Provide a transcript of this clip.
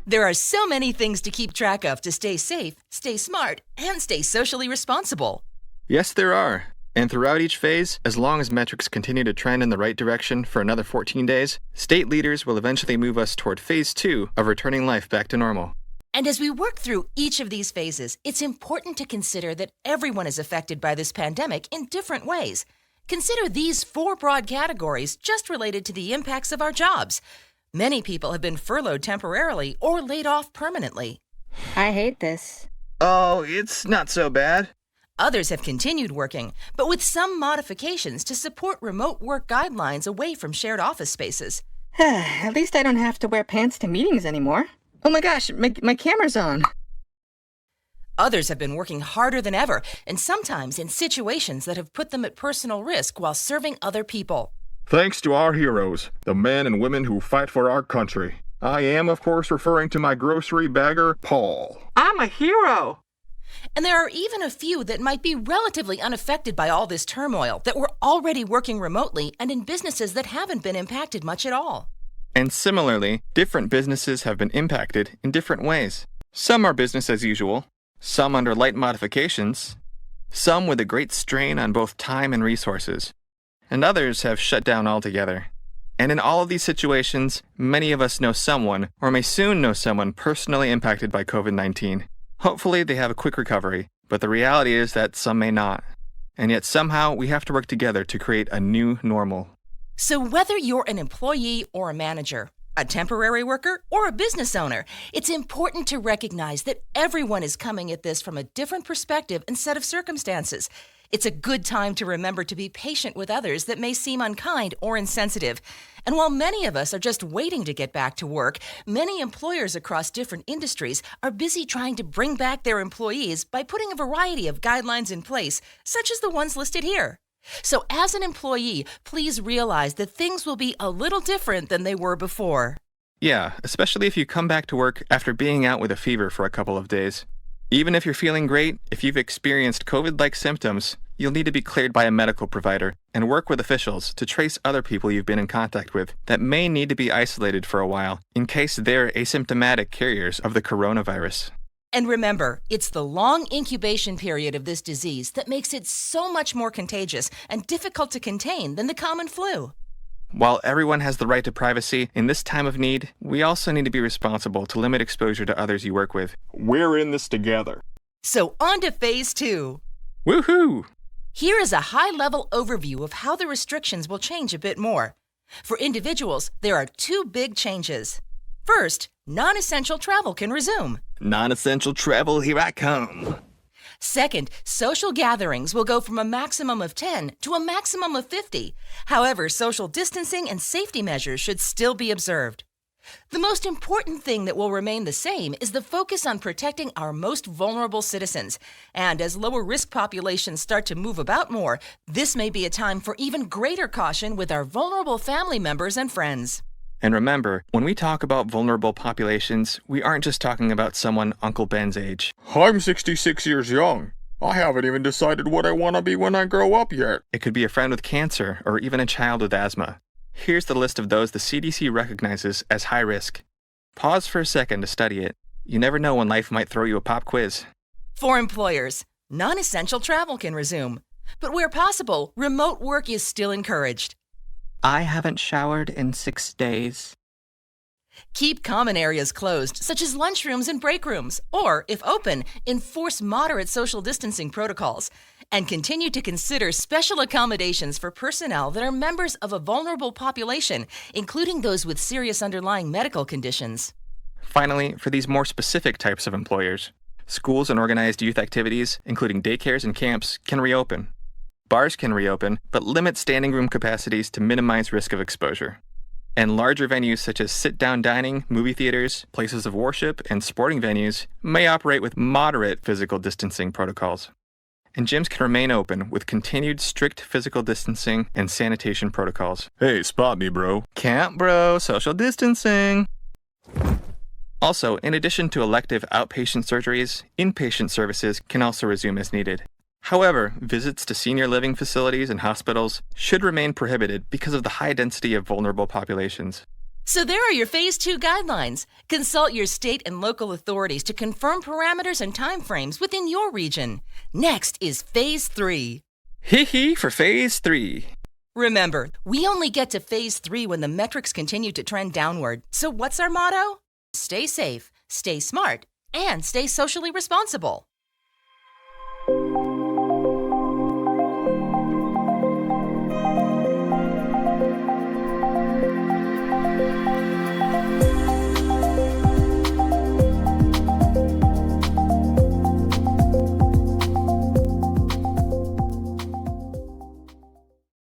There are so many things to keep track of to stay safe, stay smart, and stay socially responsible. Yes, there are. And throughout each phase, as long as metrics continue to trend in the right direction for another 14 days, state leaders will eventually move us toward phase 2 of returning life back to normal. And as we work through each of these phases, it's important to consider that everyone is affected by this pandemic in different ways. Consider these 4 broad categories just related to the impacts of our jobs. Many people have been furloughed temporarily or laid off permanently. I hate this. Oh, it's not so bad. Others have continued working, but with some modifications to support remote work guidelines away from shared office spaces. At least I don't have to wear pants to meetings anymore. Oh my gosh, my camera's on. Others have been working harder than ever, and sometimes in situations that have put them at personal risk while serving other people. Thanks to our heroes, the men and women who fight for our country. I am, of course, referring to my grocery bagger, Paul. I'm a hero! And there are even a few that might be relatively unaffected by all this turmoil that were already working remotely and in businesses that haven't been impacted much at all. And similarly, different businesses have been impacted in different ways. Some are business as usual, some under light modifications, some with a great strain on both time and resources, and others have shut down altogether. And in all of these situations, many of us know someone, or may soon know someone personally impacted by COVID-19. Hopefully they have a quick recovery, but the reality is that some may not. And yet somehow we have to work together to create a new normal. So whether you're an employee or a manager, a temporary worker or a business owner, it's important to recognize that everyone is coming at this from a different perspective and set of circumstances. It's a good time to remember to be patient with others that may seem unkind or insensitive. And while many of us are just waiting to get back to work, many employers across different industries are busy trying to bring back their employees by putting a variety of guidelines in place, such as the ones listed here. So as an employee, please realize that things will be a little different than they were before. Yeah, especially if you come back to work after being out with a fever for a couple of days. Even if you're feeling great, if you've experienced COVID-like symptoms, you'll need to be cleared by a medical provider and work with officials to trace other people you've been in contact with that may need to be isolated for a while in case they're asymptomatic carriers of the coronavirus. And remember, it's the long incubation period of this disease that makes it so much more contagious and difficult to contain than the common flu. While everyone has the right to privacy, in this time of need, we also need to be responsible to limit exposure to others you work with. We're in this together. So on to phase 2. Woohoo! Here is a high-level overview of how the restrictions will change a bit more. For individuals, there are 2 big changes. First, non-essential travel can resume. Non-essential travel, here I come. Second, social gatherings will go from a maximum of 10 to a maximum of 50. However, social distancing and safety measures should still be observed. The most important thing that will remain the same is the focus on protecting our most vulnerable citizens. And as lower-risk populations start to move about more, this may be a time for even greater caution with our vulnerable family members and friends. And remember, when we talk about vulnerable populations, we aren't just talking about someone Uncle Ben's age. I'm 66 years young. I haven't even decided what I want to be when I grow up yet. It could be a friend with cancer or even a child with asthma. Here's the list of those the CDC recognizes as high risk. Pause for a second to study it. You never know when life might throw you a pop quiz. For employers, non-essential travel can resume. But where possible, remote work is still encouraged. I haven't showered in 6 days. Keep common areas closed, such as lunchrooms and break rooms, or, if open, enforce moderate social distancing protocols. And continue to consider special accommodations for personnel that are members of a vulnerable population, including those with serious underlying medical conditions. Finally, for these more specific types of employers, schools and organized youth activities, including daycares and camps, can reopen. Bars can reopen, but limit standing room capacities to minimize risk of exposure. And larger venues such as sit-down dining, movie theaters, places of worship, and sporting venues may operate with moderate physical distancing protocols. And gyms can remain open with continued strict physical distancing and sanitation protocols. Hey, spot me, bro. Can't, bro. Social distancing. Also, in addition to elective outpatient surgeries, inpatient services can also resume as needed. However, visits to senior living facilities and hospitals should remain prohibited because of the high density of vulnerable populations. So there are your Phase 2 guidelines. Consult your state and local authorities to confirm parameters and timeframes within your region. Next is Phase 3. Hee for Phase 3. Remember, we only get to Phase 3 when the metrics continue to trend downward. So what's our motto? Stay safe, stay smart, and stay socially responsible.